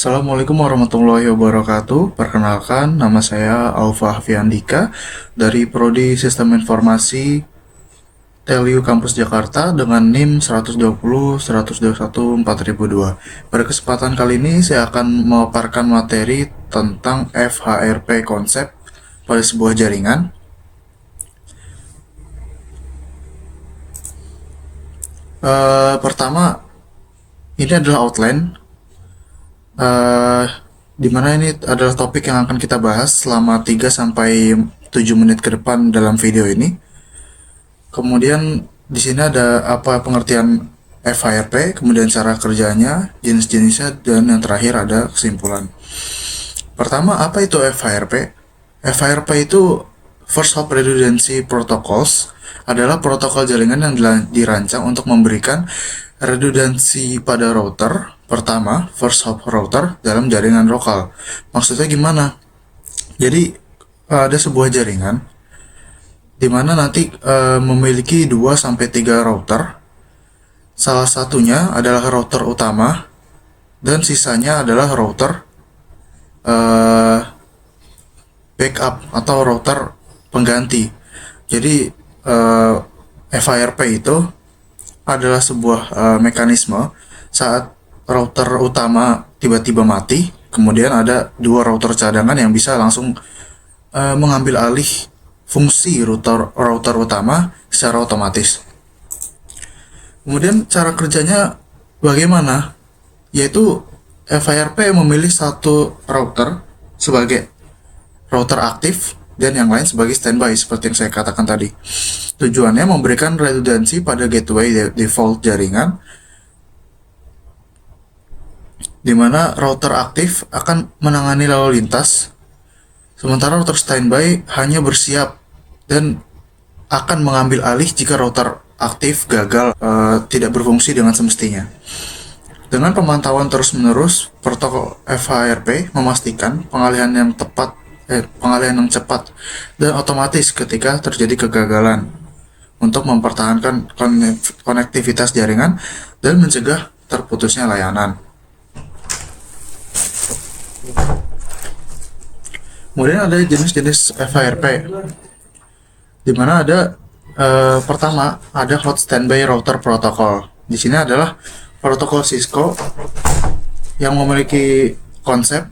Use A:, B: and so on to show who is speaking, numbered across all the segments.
A: Assalamualaikum warahmatullahi wabarakatuh. Perkenalkan, nama saya Alfa Hafiandika dari Prodi Sistem Informasi TELU Kampus Jakarta dengan NIM 120.121.4002. Pada kesempatan kali ini saya akan memaparkan materi tentang FHRP konsep pada sebuah jaringan. Pertama, ini adalah outline eh di mana ini adalah topik yang akan kita bahas selama 3 sampai 7 menit ke depan dalam video ini. Kemudian di sini ada apa pengertian FHRP, kemudian cara kerjanya, jenis-jenisnya, dan yang terakhir ada kesimpulan. Pertama, apa itu FHRP? FHRP itu First Hop Redundancy Protocols, adalah protokol jaringan yang dirancang untuk memberikan redundansi pada router pertama, first hop router dalam jaringan lokal. Maksudnya gimana? Jadi ada sebuah jaringan di mana nanti memiliki 2 sampai 3 router. Salah satunya adalah router utama dan sisanya adalah router backup atau router pengganti. Jadi FHRP itu adalah sebuah mekanisme saat router utama tiba-tiba mati, kemudian ada 2 router cadangan yang bisa langsung mengambil alih fungsi router utama secara otomatis. Kemudian cara kerjanya bagaimana? Yaitu FHRP memilih satu router sebagai router aktif dan yang lain sebagai standby seperti yang saya katakan tadi. Tujuannya memberikan redundansi pada gateway default jaringan, di mana router aktif akan menangani lalu lintas, sementara router standby hanya bersiap dan akan mengambil alih jika router aktif gagal tidak berfungsi dengan semestinya. Dengan pemantauan terus-menerus, protokol FHRP memastikan pengalihan yang cepat dan otomatis ketika terjadi kegagalan untuk mempertahankan konektivitas jaringan dan mencegah terputusnya layanan. Kemudian ada jenis-jenis FHRP, di mana ada pertama ada Hot Standby Router Protocol. Di sini adalah protokol Cisco yang memiliki konsep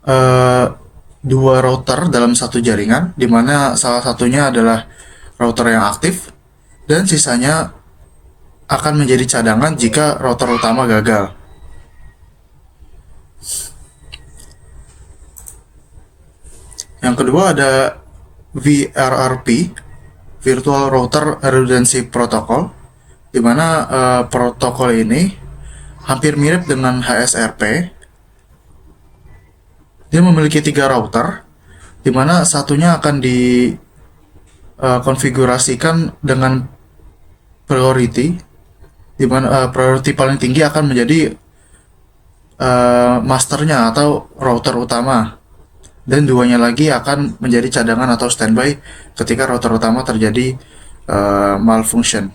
A: 2 router dalam satu jaringan, di mana salah satunya adalah router yang aktif dan sisanya akan menjadi cadangan jika router utama gagal. Yang kedua ada VRRP, Virtual Router Redundancy Protocol, di mana protokol ini hampir mirip dengan HSRP. Dia memiliki 3 router, di mana satunya akan dikonfigurasikan dengan priority, di mana priority paling tinggi akan menjadi masternya atau router utama, dan 2-nya lagi akan menjadi cadangan atau standby ketika router utama terjadi malfunction.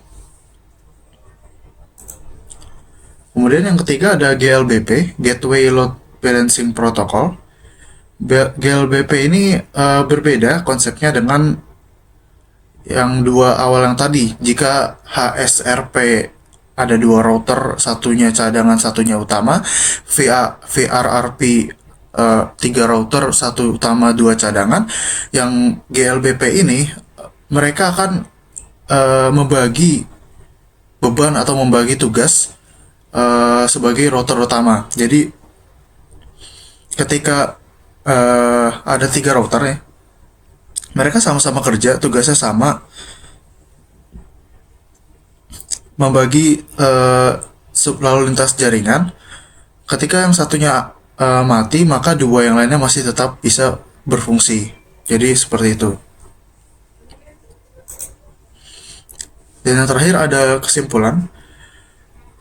A: Kemudian yang ketiga ada GLBP, Gateway Load Balancing Protocol. GLBP ini berbeda konsepnya dengan yang 2 awal yang tadi. Jika HSRP ada 2 router, satunya cadangan, satunya utama. VRRP 3 router, 1 utama, 2 cadangan. Yang GLBP ini mereka akan membagi beban atau membagi tugas sebagai router utama. Jadi ketika ada 3 router ya, mereka sama-sama kerja, tugasnya sama, membagi lalu lintas jaringan. Ketika yang satunya mati, maka 2 yang lainnya masih tetap bisa berfungsi. Jadi seperti itu. Dan yang terakhir ada kesimpulan.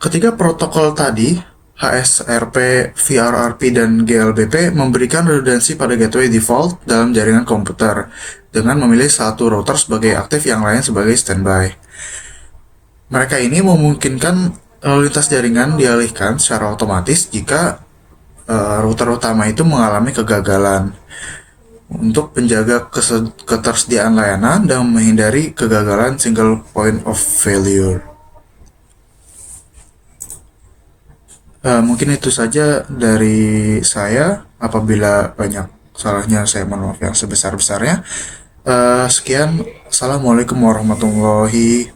A: Ketika protokol tadi HSRP, VRRP, dan GLBP memberikan redundansi pada gateway default dalam jaringan komputer dengan memilih satu router sebagai aktif, yang lain sebagai standby. Mereka ini memungkinkan lalu lintas jaringan dialihkan secara otomatis jika router utama itu mengalami kegagalan. Untuk menjaga ketersediaan layanan dan menghindari kegagalan single point of failure. Mungkin itu saja dari saya. Apabila banyak salahnya, saya mohon maaf yang sebesar-besarnya. Sekian, assalamualaikum warahmatullahi